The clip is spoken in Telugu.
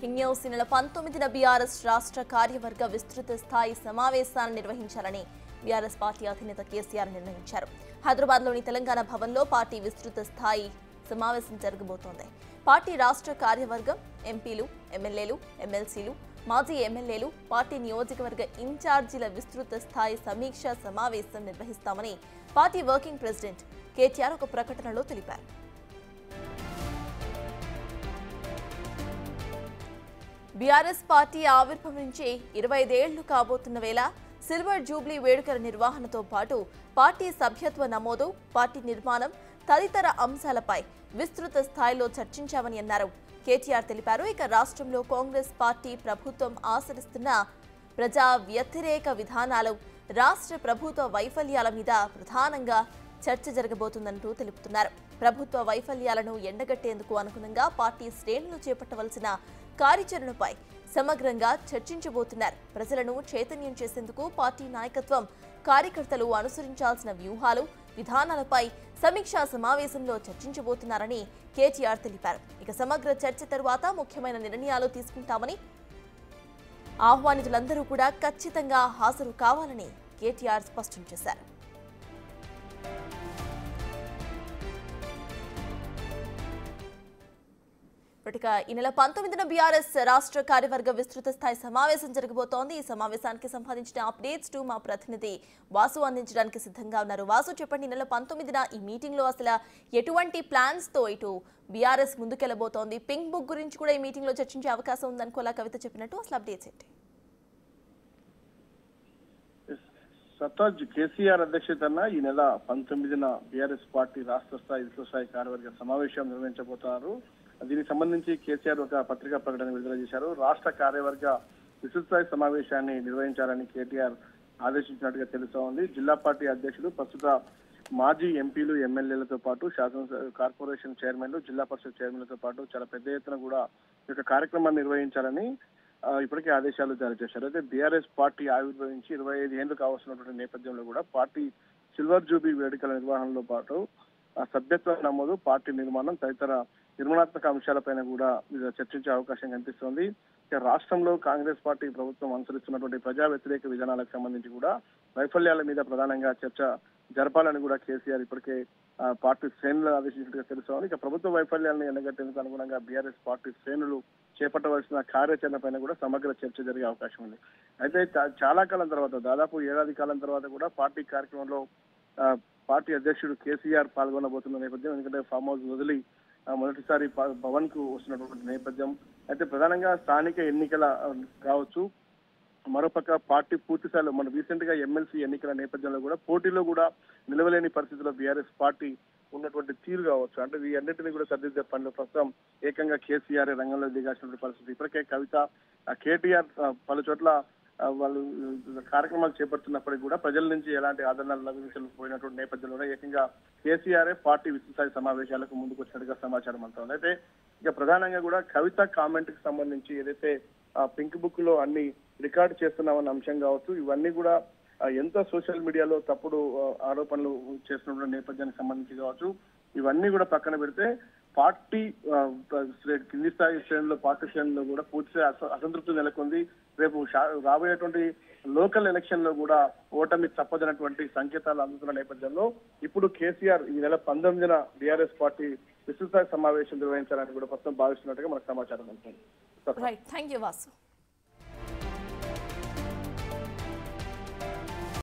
న్యూస్ నెల 19న బీఆర్ఎస్ రాష్ట్ర కార్యవర్గ విస్తృత స్థాయి సమావేశాన్ని నిర్వహించాలని బీఆర్ఎస్ పార్టీ అధినేత కేసీఆర్ నిర్ణయించారు. హైదరాబాద్లోని తెలంగాణ భవన్లో పార్టీ విస్తృత స్థాయి సమావేశం జరగబోతోంది. పార్టీ రాష్ట్ర కార్యవర్గం ఎంపీలు, ఎమ్మెల్యేలు, ఎమ్మెల్సీలు, మాజీ ఎమ్మెల్యేలు, పార్టీ నియోజకవర్గ ఇన్ఛార్జీల విస్తృత స్థాయి సమీక్షా సమావేశం నిర్వహిస్తామని పార్టీ వర్కింగ్ ప్రెసిడెంట్ కేటీఆర్ ఒక ప్రకటనలో తెలిపారు. బీఆర్ఎస్ పార్టీ ఆవిర్భవించి 25 ఏళ్లు కాబోతున్న వేళ సిల్వర్ జూబ్లీ వేడుకల నిర్వహణతో పాటు పార్టీ సభ్యత్వ నమోదు, పార్టీ నిర్మాణం తదితర అంశాలపై విస్తృత స్థాయిలో చర్చించామని అన్నారు. కేటీఆర్ తెలిపారు. ఇక రాష్ట్రంలో కాంగ్రెస్ పార్టీ ప్రభుత్వం ఆచరిస్తున్న ప్రజా వ్యతిరేక విధానాలు, రాష్ట్ర ప్రభుత్వ వైఫల్యాల మీద ప్రధానంగా చర్చ జరగబోతుందంటూ తెలుపుతున్నారు. ప్రభుత్వ వైఫల్యాలను ఎండగట్టేందుకు అనుగుణంగా పార్టీ శ్రేణులు చేపట్టవలసిన కార్యాచరణపై సమగ్రంగా చర్చించబోతున్నారు. ప్రజలను చైతన్యం చేసేందుకు పార్టీ నాయకత్వం, కార్యకర్తలు అనుసరించాల్సిన వ్యూహాలు, విధానాలపై సమీక్షా సమావేశంలో చర్చించబోతున్నారని కేటీఆర్ తెలిపారు. ఇక సమగ్ర చర్చ తరువాత ముఖ్యమైన నిర్ణయాలు తీసుకుంటామని, ఆహ్వానితులందరూ కూడా ఖచ్చితంగా హాజరు కావాలని కేటీఆర్ స్పష్టం చేశారు. ఈ నెల 19న బీఆర్ఎస్ రాష్ట్ర కార్యవర్గ విస్తృత స్థాయి సమావేశం జరగబోతోంది. ఈ సమావేశానికి సంబంధించిన అప్డేట్స్ మా ప్రతినిధి వాసు అందించడానికి సిద్ధంగా ఉన్నారు. వాసు, చెప్పండి, ఈ నెల 19న ఈ మీటింగ్ లో అసలు ఎటువంటి ప్లాన్స్ తో ఇటు బీఆర్ఎస్ ముందుకెళ్లబోతోంది? పింక్ బుక్ గురించి కూడా ఈ మీటింగ్ లో చర్చించే అవకాశం ఉందనుకోలా కవిత చెప్పినట్టు, అసలు అప్డేట్స్ ఏంటి? సత్తాజ్ కేసీఆర్ అధ్యక్షతన ఈ నెల 19న బీఆర్ఎస్ పార్టీ రాష్ట్ర స్థాయి విస్తృత స్థాయి కార్యవర్గ సమావేశం నిర్వహించబోతున్నారు. దీనికి సంబంధించి కేసీఆర్ ఒక పత్రికా ప్రకటన విడుదల చేశారు. రాష్ట్ర కార్యవర్గ విస్తృత సమావేశాన్ని నిర్వహించాలని కేటీఆర్ ఆదేశించినట్టుగా తెలుస్తోంది. జిల్లా పార్టీ అధ్యక్షులు, ప్రస్తుత మాజీ ఎంపీలు, ఎమ్మెల్యేలతో పాటు శాసన కార్పొరేషన్ చైర్మన్లు, జిల్లా పరిషత్ చైర్మన్లతో పాటు చాలా పెద్ద ఎత్తున కూడా ఈ యొక్క కార్యక్రమాన్ని నిర్వహించాలని ఇప్పటికే ఆదేశాలు జారీ చేశారు. అయితే బీఆర్ఎస్ పార్టీ ఆవిర్భవించి 25 ఏళ్లు కావాల్సినటువంటి నేపథ్యంలో కూడా పార్టీ సిల్వర్ జూబీ వేడుకల నిర్వహణలో పాటు సభ్యత్వ నమోదు, పార్టీ నిర్మాణం తదితర నిర్మాణాత్మక అంశాలపైన కూడా చర్చించే అవకాశం కనిపిస్తోంది. రాష్ట్రంలో కాంగ్రెస్ పార్టీ ప్రభుత్వం అనుసరిస్తున్నటువంటి ప్రజా వ్యతిరేక విధానాలకు సంబంధించి కూడా వైఫల్యాల మీద ప్రధానంగా చర్చ జరపాలని కూడా కేసీఆర్ ఇప్పటికే పార్టీ శ్రేణులు ఆదేశించినట్టుగా తెలుస్తోంది. ఇక ప్రభుత్వ వైఫల్యాలను ఎండగట్టేందుకు అనుగుణంగా బీఆర్ఎస్ పార్టీ శ్రేణులు చేపట్టవలసిన కార్యాచరణ పైన కూడా సమగ్ర చర్చ జరిగే అవకాశం ఉంది. అయితే చాలా కాలం తర్వాత, దాదాపు ఏడాది కాలం తర్వాత కూడా పార్టీ కార్యక్రమంలో పార్టీ అధ్యక్షుడు కేసీఆర్ పాల్గొనబోతున్న నేపథ్యం, ఎందుకంటే ఫామ్ హౌస్ వదిలి మొదటిసారి భవన్ కు వస్తున్నటువంటి నేపథ్యం. అయితే ప్రధానంగా స్థానిక ఎన్నికల కావచ్చు, మరోపక్క పార్టీ పూర్తిస్థాయిలో మన రీసెంట్ గా ఎమ్మెల్సీ ఎన్నికల నేపథ్యంలో కూడా పోటీలో కూడా నిలవలేని పరిస్థితిలో బీఆర్ఎస్ పార్టీ ఉన్నటువంటి తీరు కావచ్చు, అంటే ఈ అన్నింటినీ కూడా సర్దిద్దే పనిలో ప్రస్తుతం ఏకంగా కేసీఆర్ రంగంలో దిగాల్సినటువంటి పరిస్థితి. ఇప్పటికే కవిత, కేటీఆర్ పలు చోట్ల వాళ్ళు కార్యక్రమాలు చేపడుతున్నప్పటికీ కూడా ప్రజల నుంచి ఎలాంటి ఆదరణ లభించకపోయినటువంటి నేపథ్యంలో ఏకంగా కేసీఆర్ పార్టీ విస్తృత సమావేశాలకు ముందుకు వచ్చినట్టుగా సమాచారం అంతా ఉంది. అయితే ఇక ప్రధానంగా కూడా కవిత కామెంట్ కి సంబంధించి ఏదైతే పింక్ బుక్ లో అన్ని రికార్డు చేస్తున్నామన్న అంశం కావచ్చు, ఇవన్నీ కూడా ఎంత సోషల్ మీడియాలో తప్పుడు ఆరోపణలు చేస్తున్న నేపథ్యానికి సంబంధించి కావచ్చు, ఇవన్నీ కూడా పక్కన పెడితే పార్టీ కింది స్థాయి శ్రేణుల్లో, పార్టీ శ్రేణుల్లో కూడా పూర్తి అసంతృప్తి నెలకొంది. రేపు రాబోయేటువంటి లోకల్ ఎలక్షన్ లో కూడా ఓటమి తప్పదన్నటువంటి సంకేతాలు అందుతున్న నేపథ్యంలో ఇప్పుడు కేసీఆర్ ఈ నెల 19న బీఆర్ఎస్ పార్టీ విస్తృత సమావేశం నిర్వహించాలని కూడా ప్రస్తుతం భావిస్తున్నట్టుగా మనకు సమాచారం అందుతుంది. Right, thank you Vasu.